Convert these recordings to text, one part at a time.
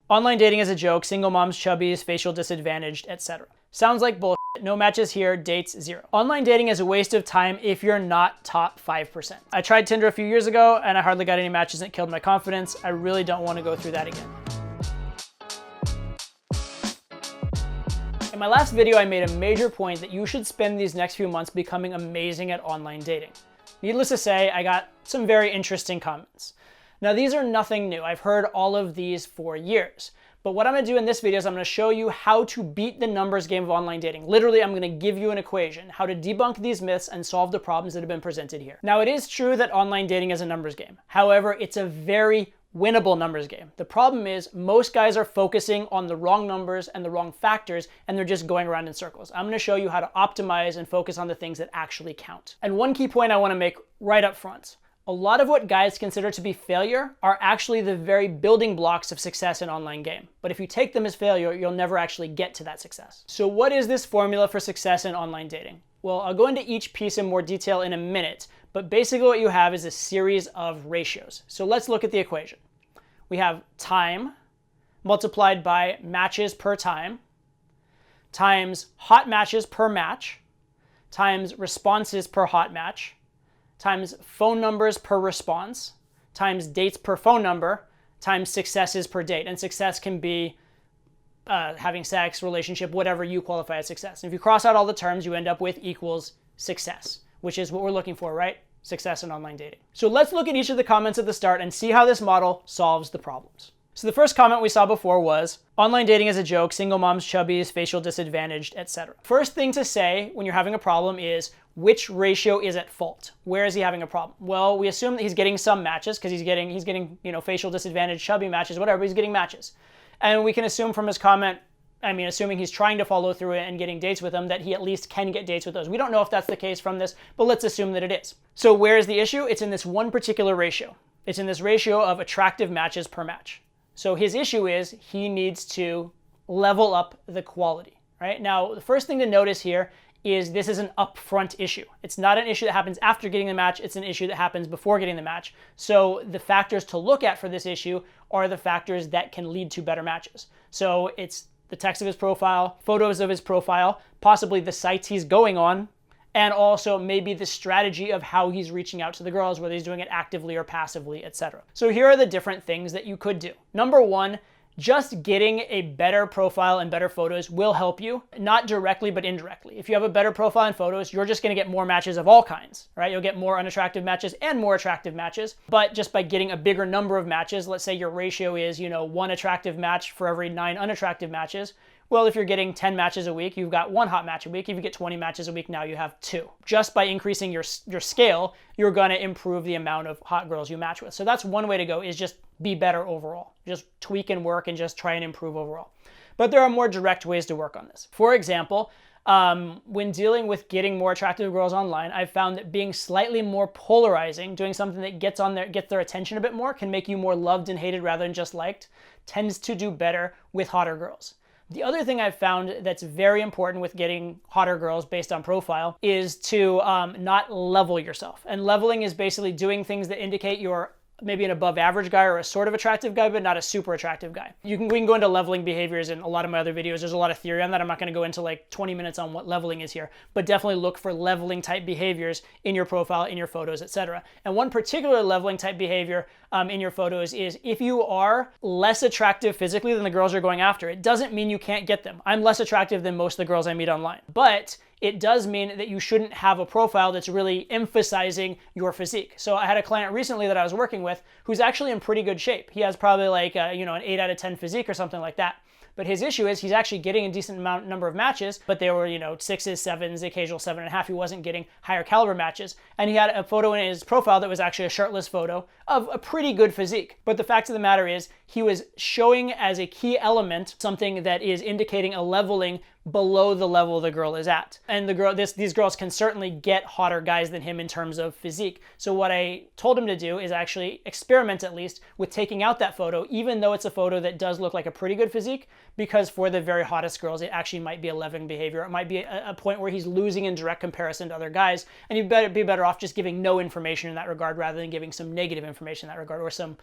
Online dating is a joke, single moms, chubbies, facial disadvantaged, etc. Sounds like bullshit. No matches here, dates 0. Online dating is a waste of time if you're not top 5%. I tried Tinder a few years ago and I hardly got any matches and it killed my confidence. I really don't want to go through that again. In my last video, I made a major point that you should spend these next few months becoming amazing at online dating. Needless to say, I got some very interesting comments. Now, these are nothing new. I've heard all of these for years. But what I'm going to do in this video is I'm going to show you how to beat the numbers game of online dating. Literally, I'm going to give you an equation, how to debunk these myths and solve the problems that have been presented here. Now, it is true that online dating is a numbers game. However, it's a very winnable numbers game. The problem is most guys are focusing on the wrong numbers and the wrong factors, and they're just going around in circles. I'm going to show you how to optimize and focus on the things that actually count. And one key point I want to make right up front. A lot of what guys consider to be failure are actually the very building blocks of success in online game. But if you take them as failure, you'll never actually get to that success. So what is this formula for success in online dating? Well, I'll go into each piece in more detail in a minute, but basically what you have is a series of ratios. So let's look at the equation. We have time multiplied by matches per time times hot matches per match times responses per hot match times phone numbers per response, times dates per phone number, times successes per date. And success can be having sex, relationship, whatever you qualify as success. And if you cross out all the terms, you end up with equals success, which is what we're looking for, right? Success in online dating. So let's look at each of the comments at the start and see how this model solves the problems. So the first comment we saw before was, online dating is a joke, single moms, chubbies, facial disadvantaged, etc. First thing to say when you're having a problem is, which ratio is at fault? Where is he having a problem? Well, we assume that he's getting some matches because he's getting facial disadvantaged, chubby matches, whatever, he's getting matches. And we can assume from his comment, assuming he's trying to follow through it and getting dates with them, that he at least can get dates with those. We don't know if that's the case from this, but let's assume that it is. So where is the issue? It's in this one particular ratio. It's in this ratio of attractive matches per match. So his issue is he needs to level up the quality, right? Now, the first thing to notice here is this is an upfront issue. It's not an issue that happens after getting the match, it's an issue that happens before getting the match. So the factors to look at for this issue are the factors that can lead to better matches. So it's the text of his profile, photos of his profile, possibly the sites he's going on, and also maybe the strategy of how he's reaching out to the girls, whether he's doing it actively or passively, etc. So here are the different things that you could do. Number one, just getting a better profile and better photos will help you, not directly, but indirectly. If you have a better profile and photos, you're just gonna get more matches of all kinds, right? You'll get more unattractive matches and more attractive matches, but just by getting a bigger number of matches, let's say your ratio is, 1 attractive match for every 9 unattractive matches. Well, if you're getting 10 matches a week, you've got 1 hot match a week. If you get 20 matches a week, now you have 2. Just by increasing your scale, you're gonna improve the amount of hot girls you match with. So that's one way to go, is just be better overall. Just tweak and work and just try and improve overall. But there are more direct ways to work on this. For example, when dealing with getting more attractive girls online, I've found that being slightly more polarizing, doing something that gets their attention a bit more, can make you more loved and hated rather than just liked, tends to do better with hotter girls. The other thing I've found that's very important with getting hotter girls based on profile is to not level yourself. And leveling is basically doing things that indicate you're maybe an above average guy or a sort of attractive guy, but not a super attractive guy. We can go into leveling behaviors in a lot of my other videos. There's a lot of theory on that. I'm not going to go into like 20 minutes on what leveling is here, but definitely look for leveling type behaviors in your profile, in your photos, etc. And one particular leveling type behavior in your photos is if you are less attractive physically than the girls you're going after, it doesn't mean you can't get them. I'm less attractive than most of the girls I meet online, but it does mean that you shouldn't have a profile that's really emphasizing your physique. So I had a client recently that I was working with who's actually in pretty good shape. He has probably like an 8 out of 10 physique or something like that. But his issue is he's actually getting a decent number of matches, but they were, 6s, 7s, occasional 7.5. He wasn't getting higher caliber matches. And he had a photo in his profile that was actually a shirtless photo of a pretty good physique. But the fact of the matter is he was showing as a key element something that is indicating a leveling below the level the girl is at. And these girls can certainly get hotter guys than him in terms of physique. So what I told him to do is actually experiment at least with taking out that photo, even though it's a photo that does look like a pretty good physique, because for the very hottest girls, it actually might be a leveling behavior. It might be a point where he's losing in direct comparison to other guys, and you'd be better off just giving no information in that regard rather than giving some negative information in that regard, or some,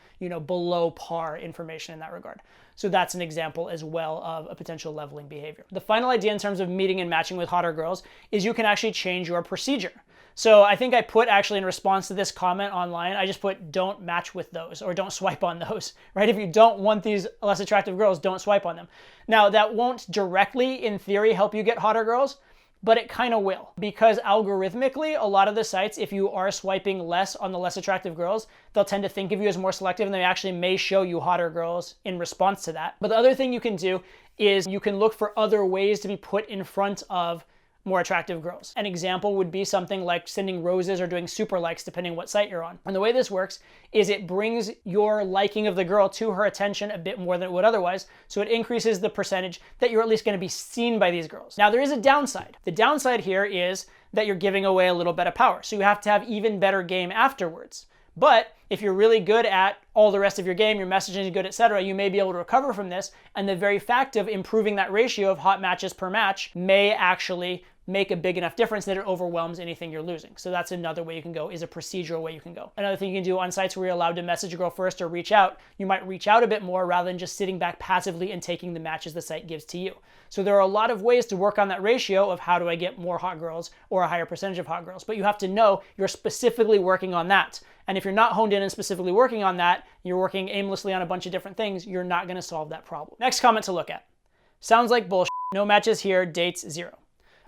below par information in that regard. So that's an example as well of a potential leveling behavior. The final idea in terms of meeting and matching with hotter girls is you can actually change your procedure. So I think I put actually in response to this comment online, I just put don't match with those or don't swipe on those, right? If you don't want these less attractive girls, don't swipe on them. Now that won't directly, in theory, help you get hotter girls, but it kind of will, because algorithmically, a lot of the sites, if you are swiping less on the less attractive girls, they'll tend to think of you as more selective, and they actually may show you hotter girls in response to that. But the other thing you can do is you can look for other ways to be put in front of more attractive girls. An example would be something like sending roses or doing super likes, depending what site you're on. And the way this works is it brings your liking of the girl to her attention a bit more than it would otherwise, so it increases the percentage that you're at least going to be seen by these girls. Now, there is a downside. The downside here is that you're giving away a little bit of power, so you have to have even better game afterwards. But if you're really good at all the rest of your game, your messaging is good, etc., you may be able to recover from this, and the very fact of improving that ratio of hot matches per match may actually make a big enough difference that it overwhelms anything you're losing. So that's another way you can go, is a procedural way you can go. Another thing you can do on sites where you're allowed to message a girl first or reach out, you might reach out a bit more rather than just sitting back passively and taking the matches the site gives to you. So there are a lot of ways to work on that ratio of how do I get more hot girls or a higher percentage of hot girls, but you have to know you're specifically working on that. And if you're not honed in and specifically working on that, you're working aimlessly on a bunch of different things, you're not going to solve that problem. Next comment to look at. Sounds like bullshit. No matches here, dates 0.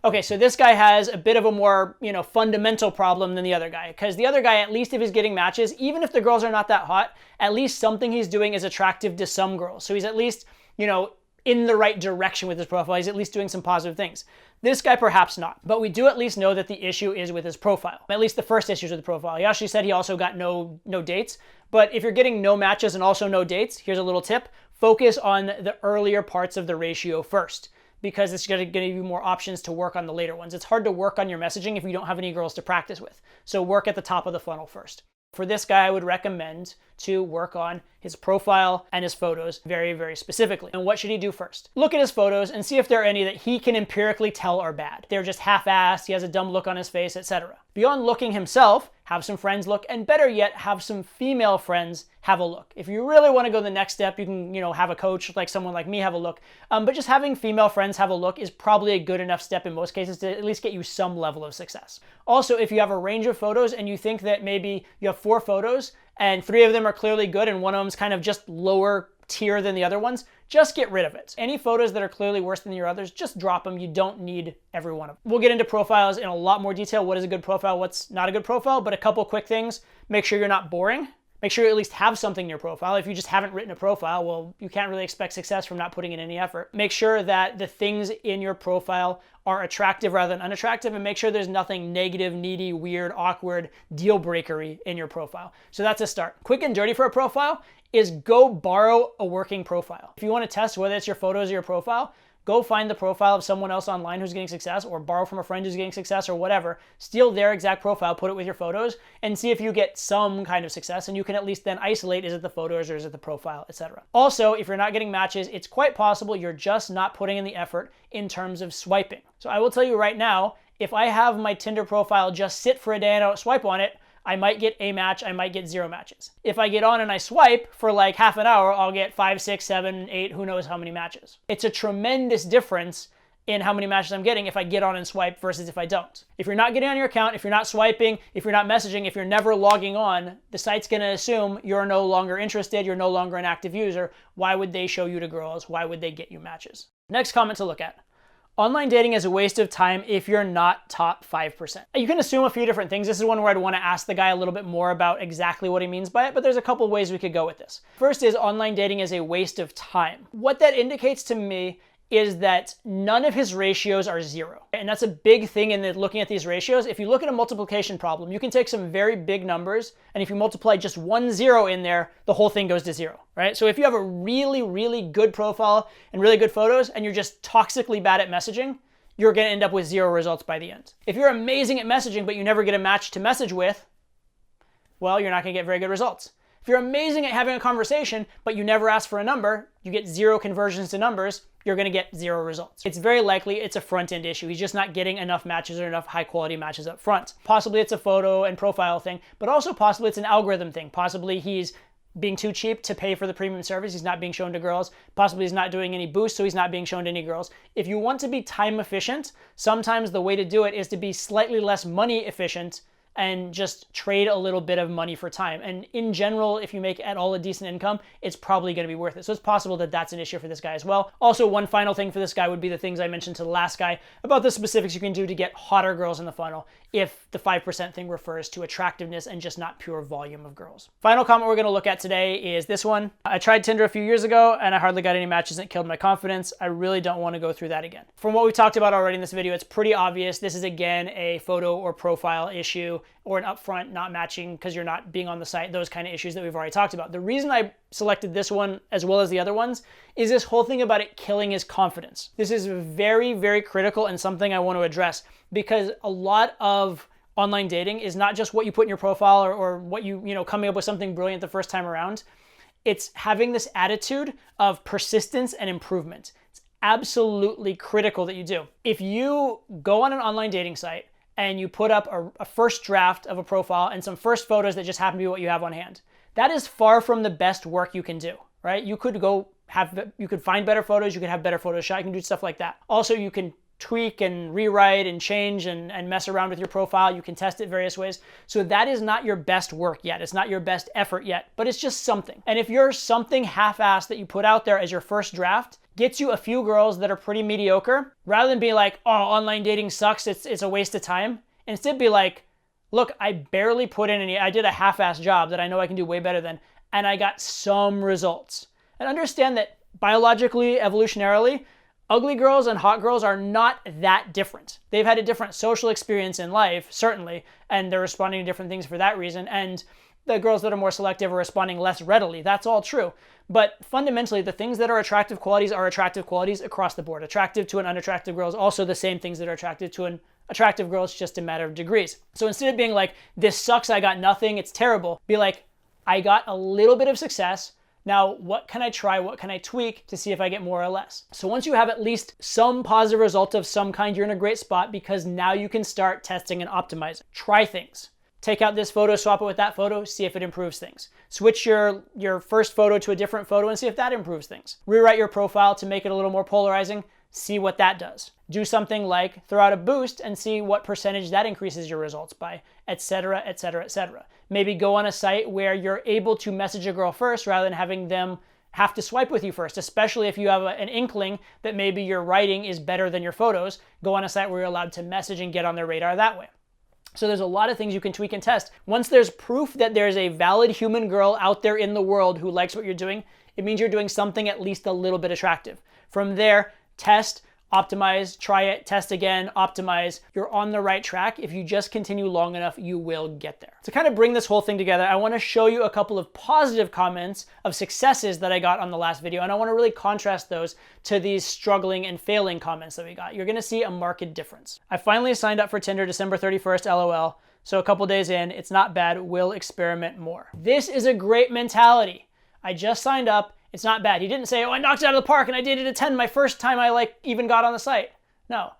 Okay, so this guy has a bit of a more, fundamental problem than the other guy, because the other guy, at least if he's getting matches, even if the girls are not that hot, at least something he's doing is attractive to some girls. So he's at least, in the right direction with his profile. He's at least doing some positive things. This guy, perhaps not, but we do at least know that the issue is with his profile. At least the first issue is with the profile. He actually said he also got no dates, but if you're getting no matches and also no dates, here's a little tip. Focus on the earlier parts of the ratio first, because it's going to give you more options to work on the later ones. It's hard to work on your messaging if you don't have any girls to practice with. So work at the top of the funnel first. For this guy, I would recommend to work on his profile and his photos very, very specifically. And what should he do first? Look at his photos and see if there are any that he can empirically tell are bad. They're just half-assed, he has a dumb look on his face, etc. Beyond looking himself, have some friends look, and better yet, have some female friends have a look. If you really want to go the next step, you can, have a coach like someone like me have a look. But just having female friends have a look is probably a good enough step in most cases to at least get you some level of success. Also, if you have a range of photos and you think that maybe you have 4 photos and 3 of them are clearly good and one of them's kind of just lower tier than the other ones, just get rid of it. Any photos that are clearly worse than your others, just drop them. You don't need every one of them. We'll get into profiles in a lot more detail. What is a good profile? What's not a good profile? But a couple quick things. Make sure you're not boring. Make sure you at least have something in your profile. If you just haven't written a profile, well, you can't really expect success from not putting in any effort. Make sure that the things in your profile are attractive rather than unattractive, and make sure there's nothing negative, needy, weird, awkward, deal-breakery in your profile. So that's a start. Quick and dirty for a profile is go borrow a working profile. If you want to test whether it's your photos or your profile, go find the profile of someone else online who's getting success, or borrow from a friend who's getting success, or whatever. Steal their exact profile, put it with your photos, and see if you get some kind of success, and you can at least then isolate, is it the photos or is it the profile, etc. Also, if you're not getting matches, it's quite possible you're just not putting in the effort in terms of swiping. So I will tell you right now, if I have my Tinder profile just sit for a day and I don't swipe on it, I might get a match, I might get 0 matches. If I get on and I swipe for like half an hour, I'll get 5, 6, 7, 8, who knows how many matches. It's a tremendous difference in how many matches I'm getting if I get on and swipe versus if I don't. If you're not getting on your account, if you're not swiping, if you're not messaging, if you're never logging on, the site's gonna assume you're no longer interested, you're no longer an active user. Why would they show you to girls? Why would they get you matches? Next comment to look at. Online dating is a waste of time if you're not top 5%. You can assume a few different things. This is one where I'd want to ask the guy a little bit more about exactly what he means by it, but there's a couple ways we could go with this. First is online dating is a waste of time. What that indicates to me is that none of his ratios are 0. And that's a big thing in looking at these ratios. If you look at a multiplication problem, you can take some very big numbers, and if you multiply just 1 0 in there, the whole thing goes to 0, right? So if you have a really, really good profile and really good photos, and you're just toxically bad at messaging, you're gonna end up with 0 results by the end. If you're amazing at messaging, but you never get a match to message with, well, you're not gonna get very good results. If you're amazing at having a conversation, but you never ask for a number, you get 0 conversions to numbers, you're gonna get 0 results. It's very likely it's a front-end issue. He's just not getting enough matches or enough high-quality matches up front. Possibly it's a photo and profile thing, but also possibly it's an algorithm thing. Possibly he's being too cheap to pay for the premium service. He's not being shown to girls. Possibly he's not doing any boosts, so he's not being shown to any girls. If you want to be time efficient, sometimes the way to do it is to be slightly less money efficient and just trade a little bit of money for time. And in general, if you make at all a decent income, it's probably going to be worth it. So it's possible that that's an issue for this guy as well. Also, one final thing for this guy would be the things I mentioned to the last guy about the specifics you can do to get hotter girls in the funnel if the 5% thing refers to attractiveness and just not pure volume of girls. Final comment we're going to look at today is this one. I tried Tinder a few years ago and I hardly got any matches and it killed my confidence. I really don't want to go through that again. From what we've talked about already in this video, it's pretty obvious this is again a photo or profile issue or an upfront not matching because you're not being on the site, those kind of issues that we've already talked about. The reason I selected this one as well as the other ones is this whole thing about it killing his confidence. This is very, very critical and something I want to address because a lot of online dating is not just what you put in your profile or what you coming up with something brilliant the first time around. It's having this attitude of persistence and improvement. It's absolutely critical that you do. If you go on an online dating site and you put up a first draft of a profile and some first photos that just happen to be what you have on hand, that is far from the best work you can do, right? You could find better photos, you could have better photos shot, you can do stuff like that. Also, you can tweak and rewrite and change and mess around with your profile. You can test it various ways. So that is not your best work yet. It's not your best effort yet, but it's just something. And if you're something half-assed that you put out there as your first draft, gets you a few girls that are pretty mediocre, rather than be like, oh, online dating sucks, it's a waste of time. Instead be like, look, I barely put in I did a half-assed job that I know I can do way better than, and I got some results. And understand that biologically, evolutionarily, ugly girls and hot girls are not that different. They've had a different social experience in life, certainly, and they're responding to different things for that reason. And the girls that are more selective are responding less readily. That's all true. But fundamentally, the things that are attractive qualities across the board. Attractive to an unattractive girl is also the same things that are attractive to an attractive girl. It's just a matter of degrees. So instead of being like, this sucks, I got nothing, it's terrible, be like, I got a little bit of success. Now, what can I try? What can I tweak to see if I get more or less? So once you have at least some positive result of some kind, you're in a great spot because now you can start testing and optimizing. Try things. Take out this photo, swap it with that photo, see if it improves things. Switch your first photo to a different photo and see if that improves things. Rewrite your profile to make it a little more polarizing, see what that does. Do something like throw out a boost and see what percentage that increases your results by, etc., etc., etc. Maybe go on a site where you're able to message a girl first rather than having them have to swipe with you first, especially if you have an inkling that maybe your writing is better than your photos. Go on a site where you're allowed to message and get on their radar that way. So there's a lot of things you can tweak and test. Once there's proof that there's a valid human girl out there in the world who likes what you're doing, it means you're doing something at least a little bit attractive. From there, test, optimize, try it, test again, optimize. You're on the right track. If you just continue long enough, you will get there. To kind of bring this whole thing together, I want to show you a couple of positive comments of successes that I got on the last video, and I want to really contrast those to these struggling and failing comments that we got. You're going to see a marked difference. I finally signed up for Tinder December 31st, LOL. So a couple days in, it's not bad, we'll experiment more. This is a great mentality. I just signed up. It's not bad. He didn't say, oh, I knocked it out of the park and I dated a 10 my first time I even got on the site. No,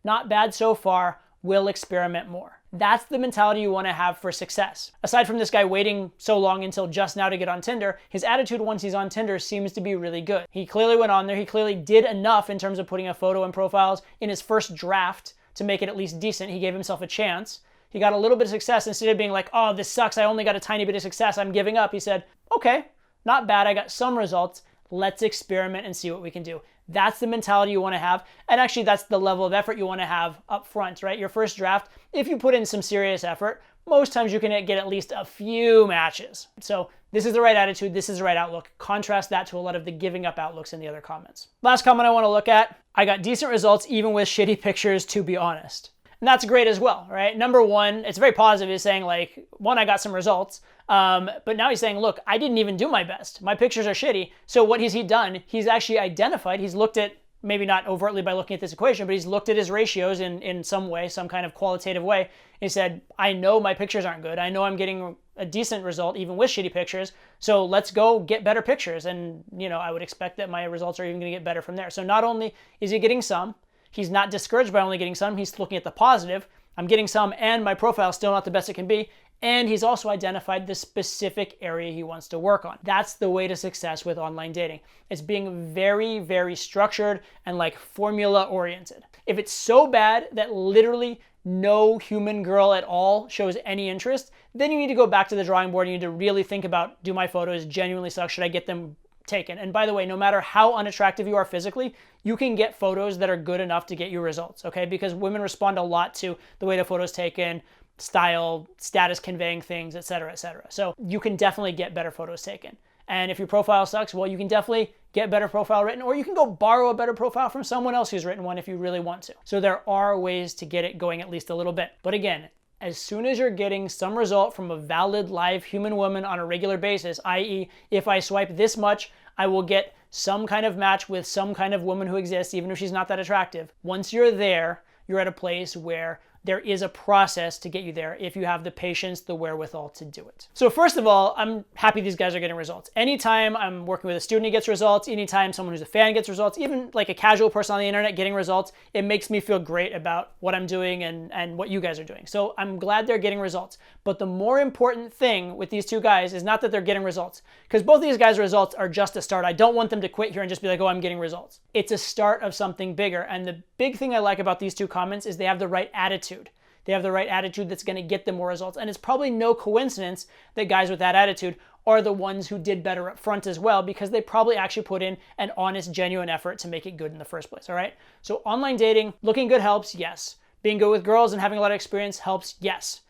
not bad so far. We'll experiment more. That's the mentality you want to have for success. Aside from this guy waiting so long until just now to get on Tinder, his attitude once he's on Tinder seems to be really good. He clearly went on there. He clearly did enough in terms of putting a photo and profiles in his first draft to make it at least decent. He gave himself a chance. He got a little bit of success. Instead of being like, oh, this sucks, I only got a tiny bit of success, I'm giving up. He said, okay, not bad, I got some results. Let's experiment and see what we can do. That's the mentality you want to have. And actually, that's the level of effort you want to have up front, right? Your first draft, if you put in some serious effort, most times you can get at least a few matches. So this is the right attitude. This is the right outlook. Contrast that to a lot of the giving up outlooks in the other comments. Last comment I want to look at, I got decent results even with shitty pictures, to be honest. And that's great as well, right? Number one, it's very positive. He's saying like, one, I got some results. But now he's saying, look, I didn't even do my best. My pictures are shitty. So what has he done? He's actually identified, he's looked at, maybe not overtly by looking at this equation, but he's looked at his ratios in some way, some kind of qualitative way. He said, I know my pictures aren't good. I know I'm getting a decent result even with shitty pictures. So let's go get better pictures. And, I would expect that my results are even going to get better from there. So not only is he getting some, he's not discouraged by only getting some. He's looking at the positive. I'm getting some and my profile is still not the best it can be. And he's also identified the specific area he wants to work on. That's the way to success with online dating. It's being very, very structured and like formula oriented. If it's so bad that literally no human girl at all shows any interest, then you need to go back to the drawing board. You need to really think about, do my photos genuinely suck? Should I get them taken? And by the way, no matter how unattractive you are physically, you can get photos that are good enough to get you results, okay? Because women respond a lot to the way the photo's taken, style, status conveying things, etc., etc. So you can definitely get better photos taken. And if your profile sucks, well, you can definitely get better profile written, or you can go borrow a better profile from someone else who's written one if you really want to. So there are ways to get it going at least a little bit. But again, as soon as you're getting some result from a valid live human woman on a regular basis, i.e., if I swipe this much, I will get some kind of match with some kind of woman who exists, even if she's not that attractive. Once you're there, you're at a place where there is a process to get you there if you have the patience, the wherewithal to do it. So first of all, I'm happy these guys are getting results. Anytime I'm working with a student who gets results, anytime someone who's a fan gets results, even like a casual person on the internet getting results, it makes me feel great about what I'm doing and what you guys are doing. So I'm glad they're getting results. But the more important thing with these two guys is not that they're getting results, because both of these guys' results are just a start. I don't want them to quit here and just be like, oh, I'm getting results. It's a start of something bigger. And the big thing I like about these two comments is they have the right attitude. They have the right attitude that's going to get them more results. And it's probably no coincidence that guys with that attitude are the ones who did better up front as well, because they probably actually put in an honest, genuine effort to make it good in the first place, all right? So online dating, looking good helps, yes. Being good with girls and having a lot of experience helps, yes.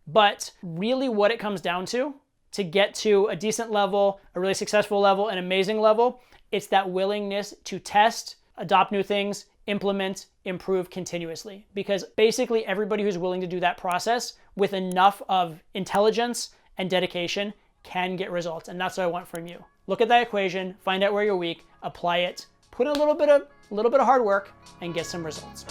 But really what it comes down to get to a decent level, a really successful level, an amazing level, it's that willingness to test, adopt new things, implement, improve continuously. Because basically everybody who's willing to do that process with enough of intelligence and dedication can get results. And that's what I want from you. Look at that equation, find out where you're weak, apply it, put in a little bit of hard work, and get some results.